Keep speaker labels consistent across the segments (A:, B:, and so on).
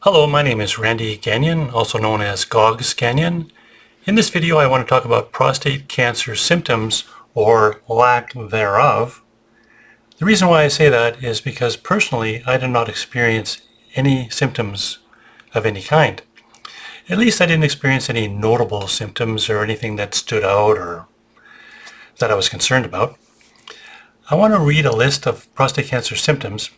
A: Hello, my name is Randy Gagnon, also known as Gogs Gagnon. In this video I want to talk about prostate cancer symptoms or lack thereof. The reason why I say that is because personally I did not experience any symptoms of any kind. At least I didn't experience any notable symptoms or anything that stood out or that I was concerned about. I want to read a list of prostate cancer symptoms,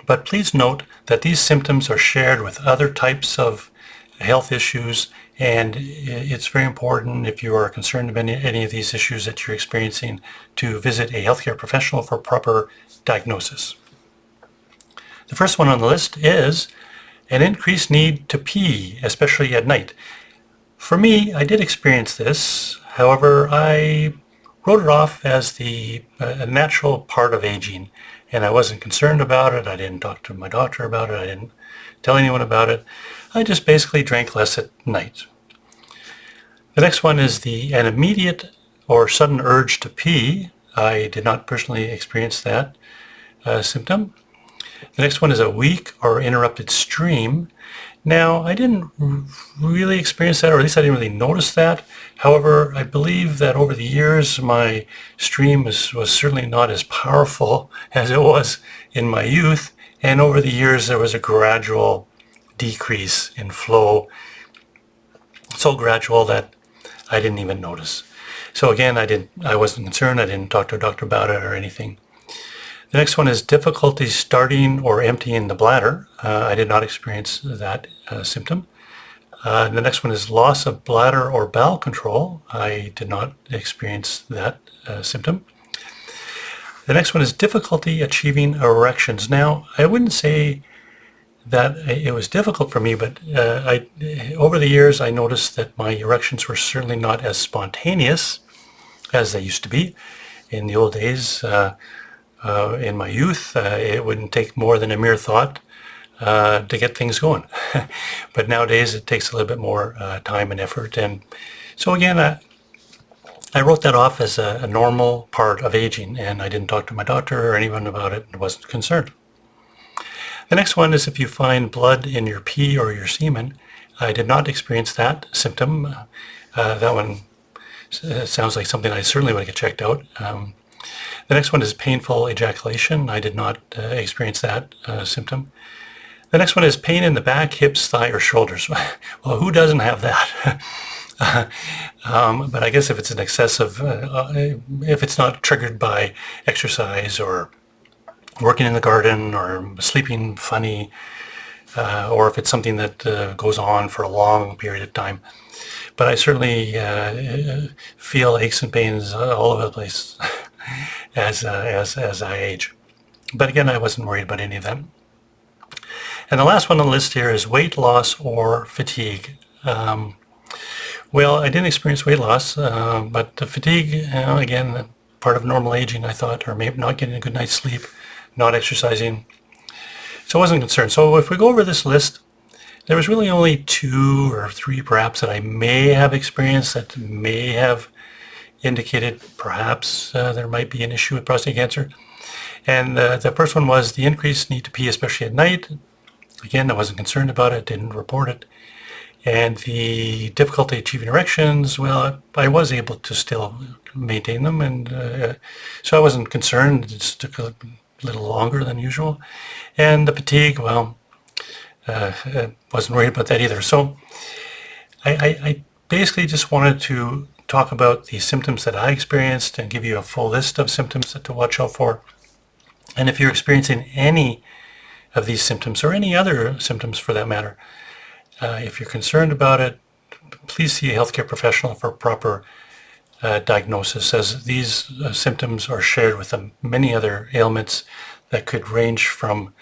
A: but please note that these symptoms are shared with other types of health issues, and it's very important if you are concerned about any of these issues that you're experiencing to visit a healthcare professional for proper diagnosis. The first one on the list is an increased need to pee, especially at night. For me, I did experience this. However, I wrote it off as a natural part of aging, and I wasn't concerned about it. I didn't talk to my doctor about it. I didn't tell anyone about it. I just basically drank less at night. The next one is an immediate or sudden urge to pee. I did not personally experience that symptom. The next one is a weak or interrupted stream. Now, I didn't really experience that, or at least I didn't really notice that. However, I believe that over the years, my stream was certainly not as powerful as it was in my youth. And over the years, there was a gradual decrease in flow, so gradual that I didn't even notice. So again, I wasn't concerned. I didn't talk to a doctor about it or anything. The next one is difficulty starting or emptying the bladder. I did not experience that symptom. The next one is loss of bladder or bowel control. I did not experience that symptom. The next one is difficulty achieving erections. Now, I wouldn't say that it was difficult for me, but over the years I noticed that my erections were certainly not as spontaneous as they used to be. In the old days, in my youth, it wouldn't take more than a mere thought to get things going. But nowadays it takes a little bit more time and effort. And so again, I wrote that off as a normal part of aging, and I didn't talk to my doctor or anyone about it and wasn't concerned. The next one is if you find blood in your pee or your semen. I did not experience that symptom. That one sounds like something I certainly would get checked out. The next one is painful ejaculation. I did not experience that symptom. The next one is pain in the back, hips, thigh, or shoulders. Well, who doesn't have that? But I guess if it's an excessive, if it's not triggered by exercise or working in the garden or sleeping funny, or if it's something that goes on for a long period of time. But I certainly feel aches and pains all over the place as I age. But again, I wasn't worried about any of them. And the last one on the list here is weight loss or fatigue. Well, I didn't experience weight loss, but the fatigue, again, part of normal aging, I thought, or maybe not getting a good night's sleep, not exercising. So I wasn't concerned. So if we go over this list, there was really only 2 or 3 perhaps that I may have experienced that may have indicated perhaps there might be an issue with prostate cancer. And the first one was the increased need to pee, especially at night. Again, I wasn't concerned about it, didn't report it. And the difficulty achieving erections, well, I was able to still maintain them, and so I wasn't concerned. It just took a little longer than usual. And the fatigue, well, wasn't worried about that either. So I basically just wanted to talk about the symptoms that I experienced and give you a full list of symptoms to watch out for. And if you're experiencing any of these symptoms or any other symptoms for that matter, if you're concerned about it, please see a healthcare professional for proper diagnosis, as these symptoms are shared with many other ailments that could range from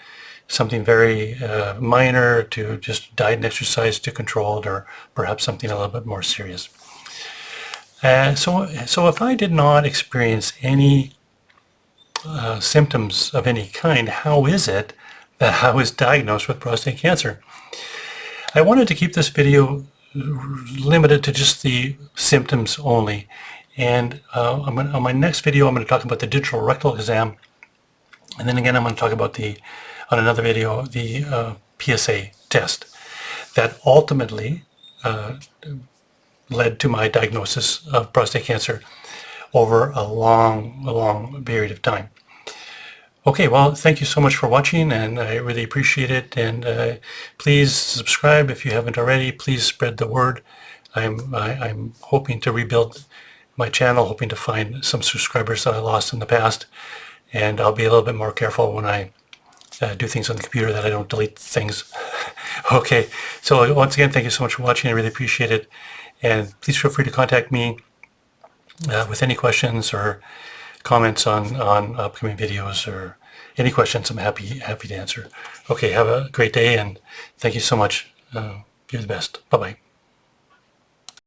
A: something very minor to just diet and exercise to controlled, or perhaps something a little bit more serious. So if I did not experience any symptoms of any kind, how is it that I was diagnosed with prostate cancer? I wanted to keep this video limited to just the symptoms only. And on my next video, I'm going to talk about the digital rectal exam. And then again, I'm going to talk about on another video, the PSA test that ultimately led to my diagnosis of prostate cancer over a long period of time. Okay, well, thank you so much for watching, and I really appreciate it. And please subscribe if you haven't already. Please spread the word. I'm hoping to rebuild my channel, hoping to find some subscribers that I lost in the past. And I'll be a little bit more careful when I do things on the computer, that I don't delete things. Okay, so once again, thank you so much for watching. I really appreciate it. And please feel free to contact me with any questions or comments on upcoming videos, or any questions. I'm happy to answer. Okay, have a great day, and thank you so much. You're the best. Bye-bye.